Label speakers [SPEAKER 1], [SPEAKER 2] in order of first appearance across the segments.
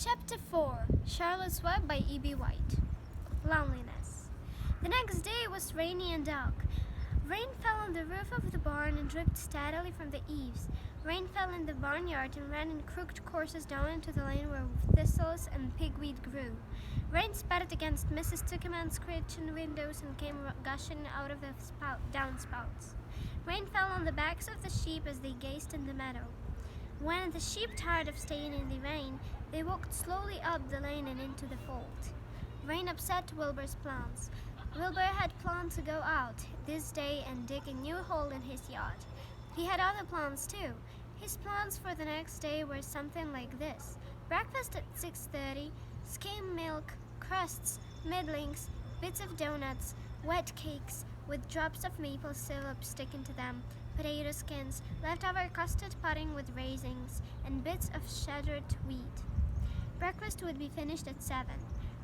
[SPEAKER 1] Chapter 4 Charlotte's Web by E.B. White. Loneliness. The next day was rainy and dark. Rain fell on the roof of the barn and dripped steadily from the eaves. Rain fell in the barnyard and ran in crooked courses down into the lane where thistles and pigweed grew. Rain spattered against Mrs. Tuckerman's kitchen windows and came gushing out of the downspouts. Rain fell on the backs of the sheep as they gazed in the meadow. When the sheep tired of staying in the rain, they walked slowly up the lane and into the fold. Rain upset Wilbur's plans. Wilbur had planned to go out this day and dig a new hole in his yard. He had other plans too. His plans for the next day were something like this: breakfast at 6:30, skim milk, crusts, middlings, bits of donuts, wet cakes with drops of maple syrup sticking to them, potato skins, leftover custard pudding with raisins, and bits of shredded wheat. Breakfast would be finished at 7.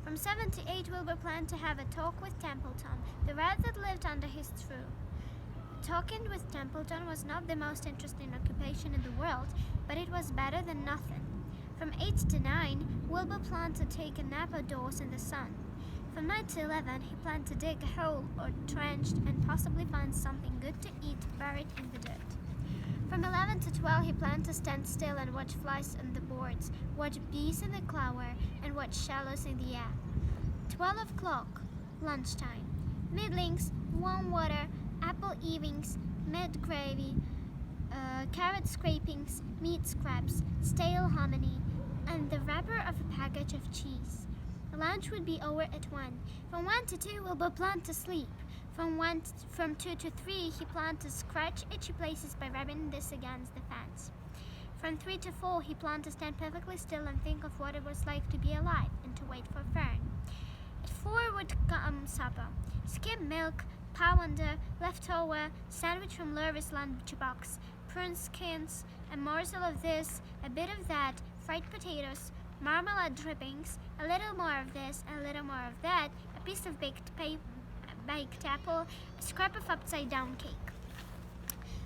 [SPEAKER 1] From 7 to 8, Wilbur planned to have a talk with Templeton, the rat that lived under his tree. Talking with Templeton was not the most interesting occupation in the world, but it was better than nothing. From 8 to 9, Wilbur planned to take a nap outdoors in the sun. From 9 to 11, he planned to dig a hole or trench and possibly find something good to eat buried in the dirt. From 11 to 12, he planned to stand still and watch flies on the boards, watch bees in the clover, and watch shallows in the air. 12 o'clock, lunchtime. Middlings, warm water, apple evenings, meat gravy, carrot scrapings, meat scraps, stale hominy, and the wrapper of a package of cheese. Lunch would be over at 1. From 1 to 2, Wilbur planned to sleep. From 2 to 3, he planned to scratch itchy places by rubbing this against the fence. From 3 to 4, he planned to stand perfectly still and think of what it was like to be alive and to wait for Fern. At 4 would come supper: skim milk, powder, leftover, sandwich from Lurvis lunchbox, prune skins, a morsel of this, a bit of that, fried potatoes, marmalade drippings, a little more of this, a little more of that, a piece of baked apple, a scrap of upside-down cake.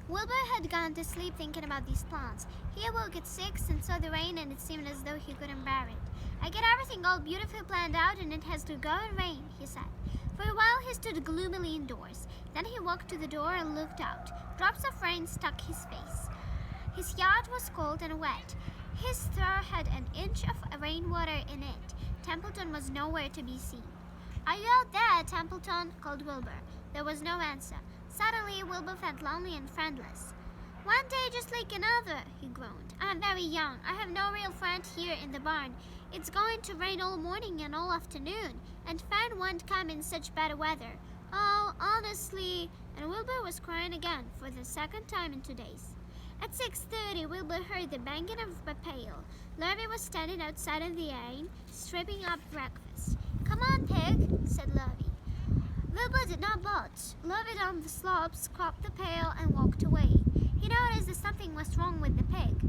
[SPEAKER 1] Wilbur had gone to sleep thinking about these plans. He awoke at 6 and saw the rain, and it seemed as though he couldn't bear it. "I get everything all beautifully planned out, and it has to go and rain," he said. For a while he stood gloomily indoors. Then he walked to the door and looked out. Drops of rain struck his face. His yard was cold and wet. His straw had an inch of rainwater in it. Templeton was nowhere to be seen. "Are you out there, Templeton?" called Wilbur. There was no answer. Suddenly, Wilbur felt lonely and friendless. "One day just like another," he groaned. "I'm very young. I have no real friend here in the barn. It's going to rain all morning and all afternoon, and Fern won't come in such bad weather. Oh, honestly," and Wilbur was crying again for the second time in 2 days. At 6:30, Wilbur heard the banging of a pail. Lurvy was standing outside in the rain, stripping up breakfast. "Come on, pig," said Lurvy. Wilbur did not budge. Lurvy down the slope, scrubbed the pail, and walked away. He noticed that something was wrong with the pig.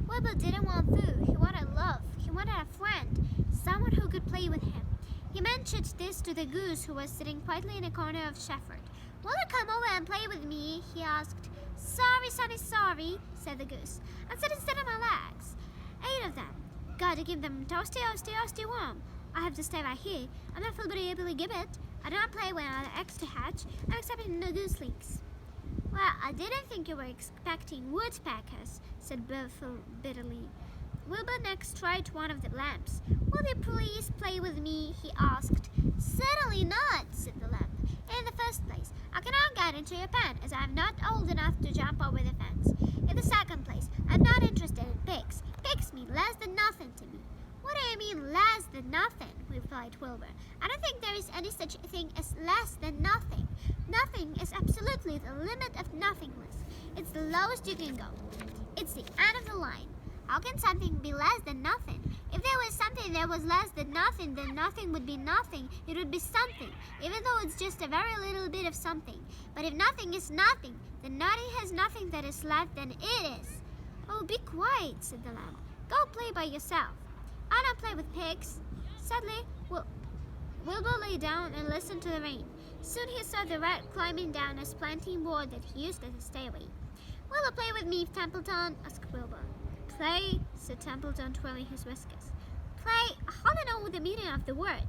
[SPEAKER 1] Wilbur didn't want food. He wanted love. He wanted a friend, someone who could play with him. He mentioned this to the goose, who was sitting quietly in a corner of Shefford. "Will you come over and play with me?" he asked. "Sorry, sonny, sorry," said the goose. "And sit instead of my legs. 8 of them. Gotta keep them toasty warm. I have to stay right here. I'm not filbily gibbet. I do not play when other eggs to hatch. I'm expecting no gooselings." "Well, I didn't think you were expecting woodpeckers," said Buffalo bitterly. Wilbur next tried one of the lamps. "Will you please play with me?" he asked. "Certainly not," said the lamp. "In the first place, I cannot get into your pen, as I am not old enough to jump over the fence. In the second place, I'm not interested in pigs. Pigs mean less than nothing to me." "What do you mean, less than nothing?" replied Wilbur. "I don't think there is any such thing as less than nothing. Nothing is absolutely the limit of nothingness. It's the lowest you can go. It's the end of the line. How can something be less than nothing? If there was something that was less than nothing, then nothing would be nothing. It would be something, even though it's just a very little bit of something. But if nothing is nothing, then nothing has nothing that is less than it is." "Oh, be quiet," said the lamp. "Go play by yourself." "I don't play with pigs." Suddenly, Wilbur lay down and listened to the rain. Soon he saw the rat climbing down a planting board that he used as a stairway. "Will you play with me, Templeton?" asked Wilbur. "Play," said Templeton, twirling his whiskers. Pray, how do you know the meaning of the word?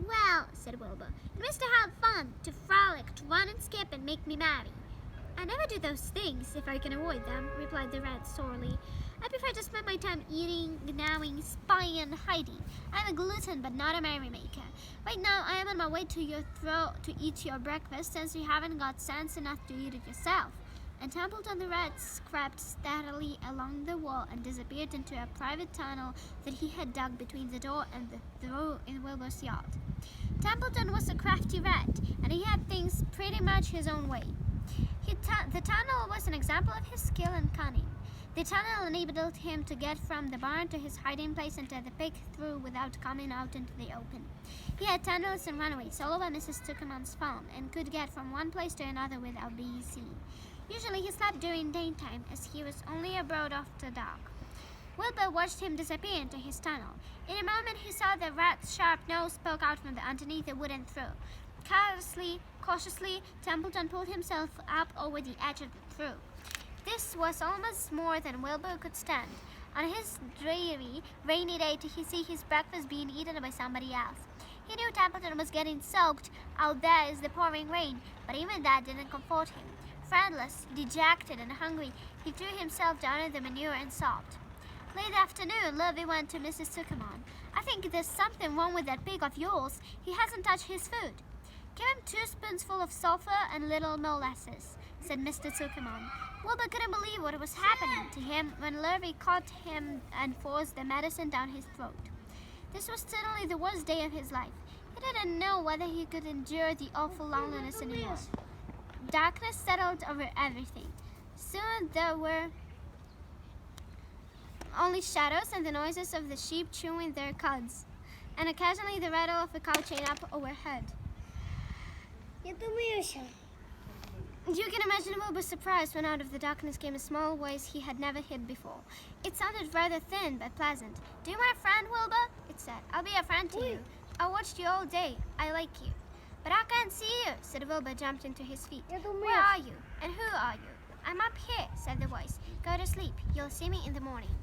[SPEAKER 1] Well, said Wilbur, it means to have fun, to frolic, to run and skip and make me merry. I never do those things if I can avoid them, replied the rat sorely. I prefer to spend my time eating, gnawing, spying, and hiding. I'm a glutton, but not a merrymaker. Right now, I am on my way to your throat to eat your breakfast, since you haven't got sense enough to eat it yourself. And Templeton the rat crept steadily along the wall and disappeared into a private tunnel that he had dug between the door and the door in Wilbur's yard. Templeton was a crafty rat, and he had things pretty much his own way. The tunnel was an example of his skill and cunning. The tunnel enabled him to get from the barn to his hiding place and to the pig through without coming out into the open. He had tunnels and runways all over Mrs. Tuckerman's farm and could get from one place to another without being seen. Usually he slept during daytime, as he was only abroad after dark. Wilbur watched him disappear into his tunnel. In a moment he saw the rat's sharp nose poke out from underneath the wooden through. Cautiously, Templeton pulled himself up over the edge of the through. This was almost more than Wilbur could stand. On his dreary, rainy day to see his breakfast being eaten by somebody else. He knew Templeton was getting soaked out there in the pouring rain, but even that didn't comfort him. Friendless, dejected, and hungry, he threw himself down in the manure and sobbed. Late afternoon, Lurvy went to Mrs. Tuckerman. I think there's something wrong with that pig of yours. He hasn't touched his food. Give him 2 spoonsful of sulphur and little molasses, said Mr. Tuckerman. Wilbur couldn't believe what was happening to him when Lurvy caught him and forced the medicine down his throat. This was certainly the worst day of his life. He didn't know whether he could endure the awful loneliness anymore. Darkness settled over everything. Soon there were only shadows and the noises of the sheep chewing their cuds, and occasionally the rattle of a cow chain up overhead. You can imagine Wilbur's surprise when out of the darkness came a small voice he had never heard before. It sounded rather thin but pleasant. "Do you want a friend, Wilbur?" it said. "I'll be a friend to you. I watched you all day. I like you." "But I can't see you," said Wilbur, jumping to his feet. "Where are you? And who are you?" "I'm up here," said the voice. "Go to sleep. You'll see me in the morning."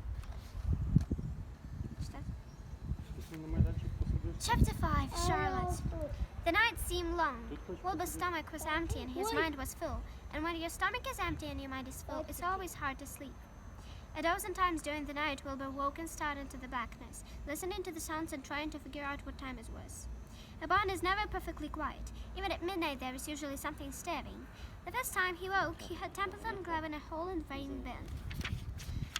[SPEAKER 1] Chapter 5, Charlotte. The night seemed long. Wilbur's stomach was empty and his mind was full. And when your stomach is empty and your mind is full, it's always hard to sleep. A dozen times during the night, Wilbur woke and stared into the blackness, listening to the sounds and trying to figure out what time it was. A barn is never perfectly quiet. Even at midnight, there is usually something stirring. The first time he woke, he heard Templeton grabbing a hole in the rain bin.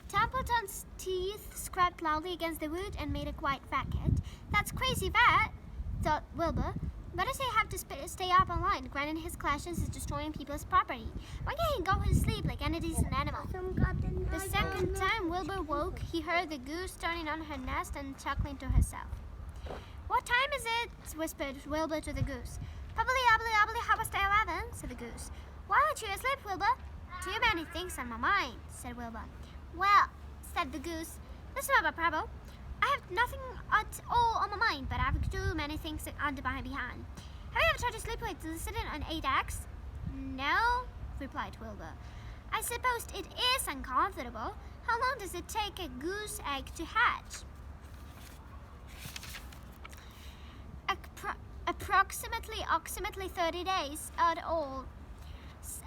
[SPEAKER 1] Templeton's teeth scraped loudly against the wood and made a quiet racket. "That's crazy rat," thought Wilbur. "Why does he have to stay up all night, grinding his clashes and destroying people's property? Why can't he go to sleep like any decent animal?" The second time Wilbur woke, he heard the goose turning on her nest and chuckling to herself. "What time is it?" whispered Wilbur to the goose. "Probably 11, said the goose. "Why aren't you asleep, Wilbur?" "Too many things on my mind," said Wilbur. "Well," said the goose, "that's not a problem. I have nothing at all on my mind, but I have too many things under my behind. Have you ever tried to sleep like sitting on 8 eggs?" "No," replied Wilbur. "I suppose it is uncomfortable. How long does it take a goose egg to hatch?" Approximately 30 days at all,"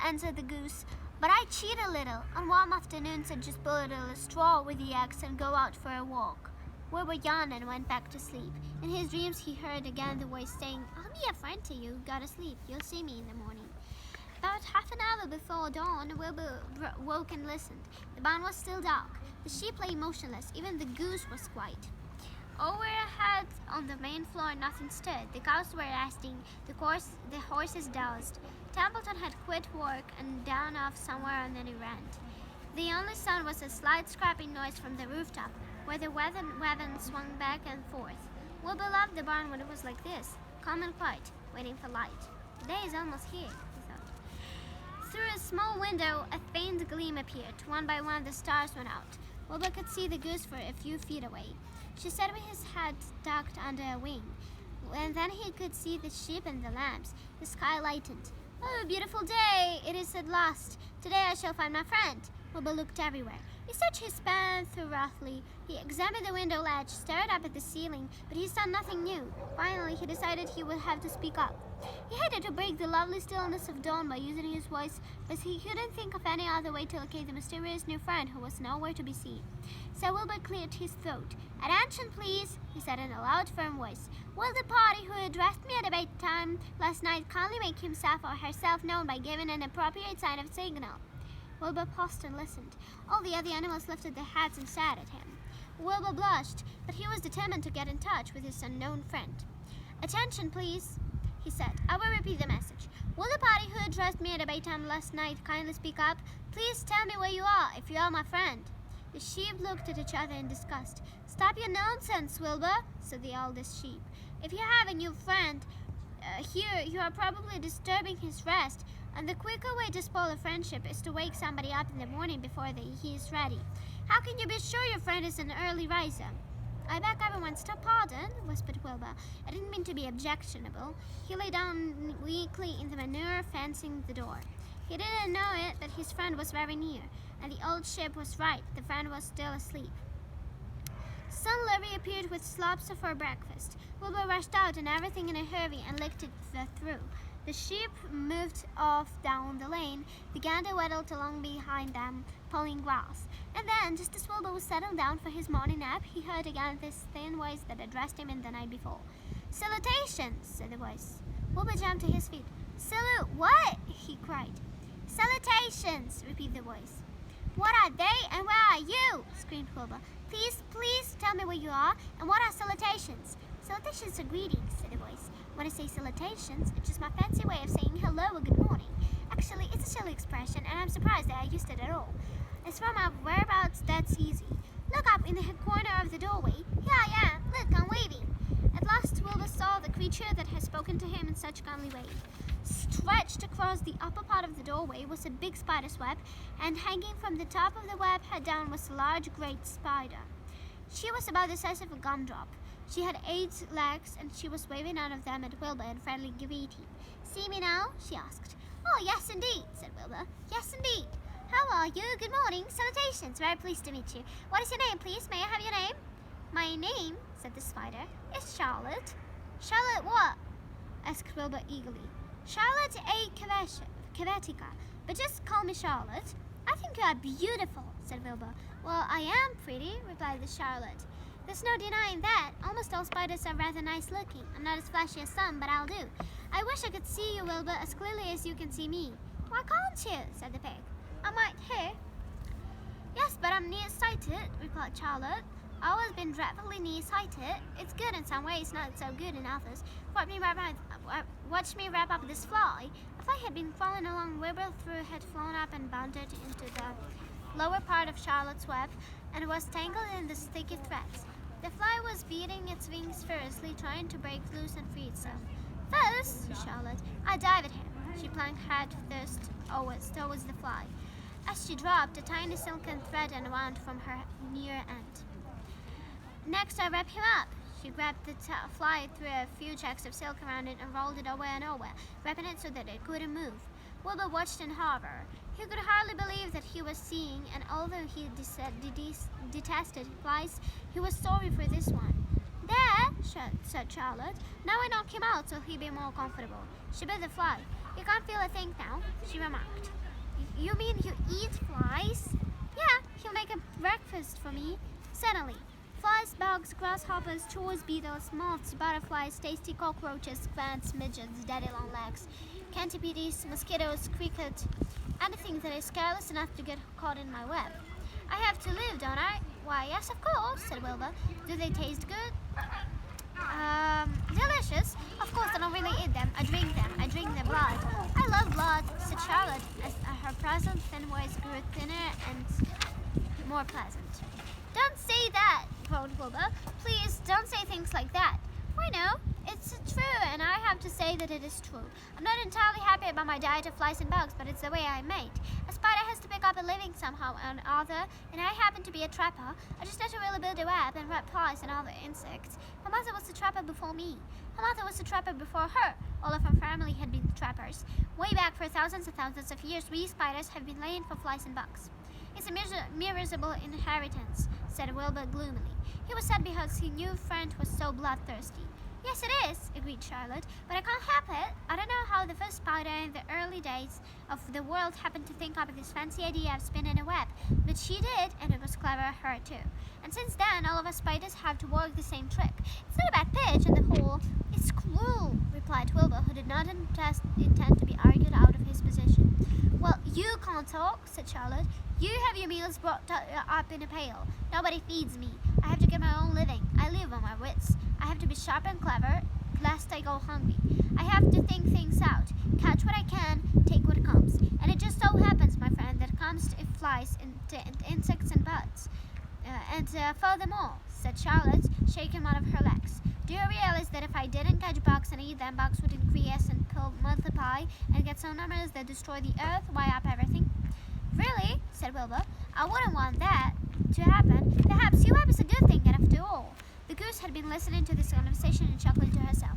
[SPEAKER 1] answered the goose. "But I cheat a little. On warm afternoons I just pull a little straw with the eggs and go out for a walk." Wilbur yawned and went back to sleep. In his dreams he heard again the voice saying, "I'll be a friend to you. Go to sleep. You'll see me in the morning." About half an hour before dawn, Wilbur woke and listened. The barn was still dark. The sheep lay motionless. Even the goose was quiet. Overhead on the main floor nothing stirred. The cows were resting. The horses dozed. Templeton had quit work and down off somewhere on an errand. The only sound was a slight scraping noise from the rooftop, where the wagon swung back and forth. Wilbur loved the barn when it was like this, calm and quiet, waiting for light. "The day is almost here," he thought. Through a small window, a faint gleam appeared. One by one, the stars went out. Wilbur could see the goose for a few feet away. She sat with his head tucked under a wing, and then he could see the sheep and the lambs. The sky lightened. "Oh, a beautiful day! It is at last. Today I shall find my friend." Wilbur looked everywhere. He stretched his span through roughly. He examined the window ledge, stared up at the ceiling, but he saw nothing new. Finally, he decided he would have to speak up. He hated to break the lovely stillness of dawn by using his voice, but he couldn't think of any other way to locate the mysterious new friend who was nowhere to be seen. So Wilbur cleared his throat. "Attention, please," he said in a loud, firm voice. "Will the party who addressed me at about time last night kindly make himself or herself known by giving an appropriate sign of signal?" Wilbur paused and listened. All the other animals lifted their heads and stared at him. Wilbur blushed, but he was determined to get in touch with his unknown friend. "Attention, please," he said. "I will repeat the message. Will the party who addressed me at about time last night kindly speak up? Please tell me where you are, if you are my friend." The sheep looked at each other in disgust. "Stop your nonsense, Wilbur," said the oldest sheep. "If you have a new friend here, you are probably disturbing his rest, and the quicker way to spoil a friendship is to wake somebody up in the morning before he is ready. How can you be sure your friend is an early riser?" "I beg everyone's pardon," whispered Wilbur. "I didn't mean to be objectionable." He lay down weakly in the manure, fencing the door. He didn't know it, but his friend was very near, and the old sheep was right. The friend was still asleep. Son Larry appeared with slops for breakfast. Wilbur rushed out and everything in a hurry and licked it through. The sheep moved off down the lane. The gander waddled along behind them, pulling grass. And then, just as Wilbur was settling down for his morning nap, he heard again this thin voice that addressed him in the night before. "Salutations," said the voice. Wilbur jumped to his feet. "Salute what?" he cried. "Salutations," repeated the voice. "What are they and where are you?" screamed Wilbur. Please tell me where you are, and what are salutations?" "Salutations are greetings," said the voice. "When I say salutations, it's just my fancy way of saying hello or good morning. Actually, it's a silly expression, and I'm surprised that I used it at all. As for my whereabouts, that's easy. Look up in the corner of the doorway. Here I am. Look, I'm waving." At last, Wilbur saw the creature that had spoken to him in such kindly way. Stretched across the upper part of the doorway was a big spider's web, and hanging from the top of the web head down was a large great spider. She was about the size of a gumdrop. She had 8 legs, and she was waving out of them at Wilbur in friendly greeting. "See me now?" she asked. "Oh, yes, indeed," said Wilbur. "Yes, indeed. How are you? Good morning. Salutations. Very pleased to meet you. What is your name, please? May I have your name?" "My name," said the spider, "is Charlotte." "Charlotte what?" asked Wilbur eagerly. "Charlotte A. Kvetica, but just call me Charlotte." "I think you are beautiful," said Wilbur. "Well, I am pretty," replied the Charlotte. "There's no denying that. Almost all spiders are rather nice looking. I'm not as flashy as some, but I'll do. I wish I could see you, Wilbur, as clearly as you can see me." "Why can't you?" said the pig. "I might here." "Yes, but I'm nearsighted," replied Charlotte. "I've always been dreadfully nearsighted. It's good in some ways, not so good in others. Watch me wrap up this fly." A fly had been crawling along. Wilbur had flown up and bounded into the lower part of Charlotte's web and was tangled in the sticky threads. The fly was beating its wings furiously, trying to break loose and free itself. "First," said Charlotte, "I dive at him." She plunged head first towards the fly. As she dropped, a tiny silken thread unwound from her near end. "Next, I wrap him up." She grabbed the fly, threw a few checks of silk around it, and rolled it over and over, wrapping it so that it couldn't move. Wilbur watched in horror. He could hardly believe that he was seeing, and although he detested flies, he was sorry for this one. "There," said Charlotte. "Now I knock him out so he'll be more comfortable." She bit the fly. "You can't feel a thing now," she remarked. "You mean you eat flies?" "Yeah, he'll make a breakfast for me." "Certainly. Flies, bugs, grasshoppers, chores, beetles, moths, butterflies, tasty cockroaches, ants, midgets, daddy long legs, centipedes, mosquitoes, cricket, anything that is careless enough to get caught in my web. I have to live, don't I?" "Why, yes, of course," said Wilbur. "Do they taste good?" Delicious. Of course, I don't really eat them. I drink them. I drink their blood." "I love blood," said Charlotte, as her pleasant thin voice grew thinner and more pleasant. "Don't say that," groaned Wilbur. "Please, don't say things like that." "Why no? It's true, and I have to say that it is true. I'm not entirely happy about my diet of flies and bugs, but it's the way I'm made. A spider has to pick up a living somehow or other, and I happen to be a trapper. I just had to really build a web and wrap flies and other insects. Her mother was a trapper before me. Her mother was a trapper before her. All of her family had been trappers. Way back for thousands and thousands of years, we spiders have been laying for flies and bugs." It's a miserable inheritance, said Wilbur gloomily. He was sad because his new friend was so bloodthirsty. Yes, it is, agreed Charlotte, but I can't help it. I don't know how the first spider in the early days of the world happened to think up this fancy idea of spinning a web, but she did, and it was clever of her too. And since then, all of us spiders have to work the same trick. It's not a bad pitch on the whole. It's cruel, replied Wilbur, who did not intend to be argued out of his position. Well, you can't talk, said Charlotte. You have your meals brought up in a pail. Nobody feeds me. I have to get my own living. I live on my wits. I have to be sharp and clever, lest I go hungry. I have to think things out, catch what I can, take what comes. And it just so happens, my friend, that it comes to flies, insects, and birds. Furthermore, said Charlotte, shaking one of her legs, do you realize that if I didn't catch bugs and eat them, bugs would increase and multiply and get so numerous that destroy the earth, wipe up everything? Really, said Wilbur, I wouldn't want that to happen. Perhaps you have a good thing after all. The goose had been listening to this conversation and chuckling to herself.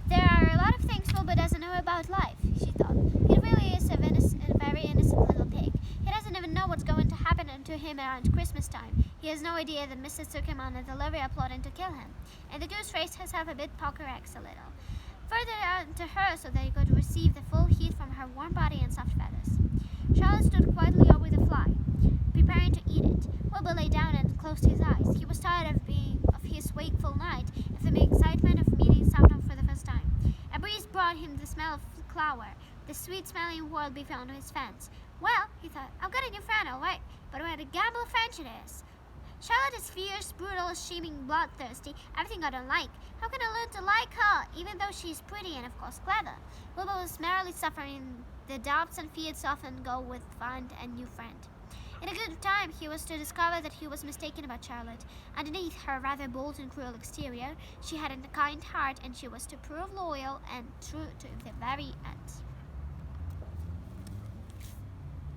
[SPEAKER 1] There are a lot of things Wilbur doesn't know about life, she thought. He really is a very innocent little pig. He doesn't even know what's going to happen to him around Christmas time. He has no idea that Mrs. took him on a delivery plotting to kill him. And the goose raised herself a bit, poker X a little, further to her so that he could receive the full heat from her warm body and soft feathers. Charlotte stood quietly over the fly, preparing to eat it. Wilbur lay down and closed his eyes. He was tired of his wakeful night and from the excitement of meeting someone for the first time. A breeze brought him the smell of flower, the sweet-smelling world beyond his fence. Well, he thought, I've got a new friend, all right, but what a gambler French it is. Charlotte is fierce, brutal, scheming, bloodthirsty, everything I don't like. How can I learn to like her, even though she's pretty and, of course, clever? Wilbur was merrily suffering. The doubts and fears often go with find a new friend. In a good time, he was to discover that he was mistaken about Charlotte. Underneath her rather bold and cruel exterior, she had a kind heart, and she was to prove loyal and true to the very end.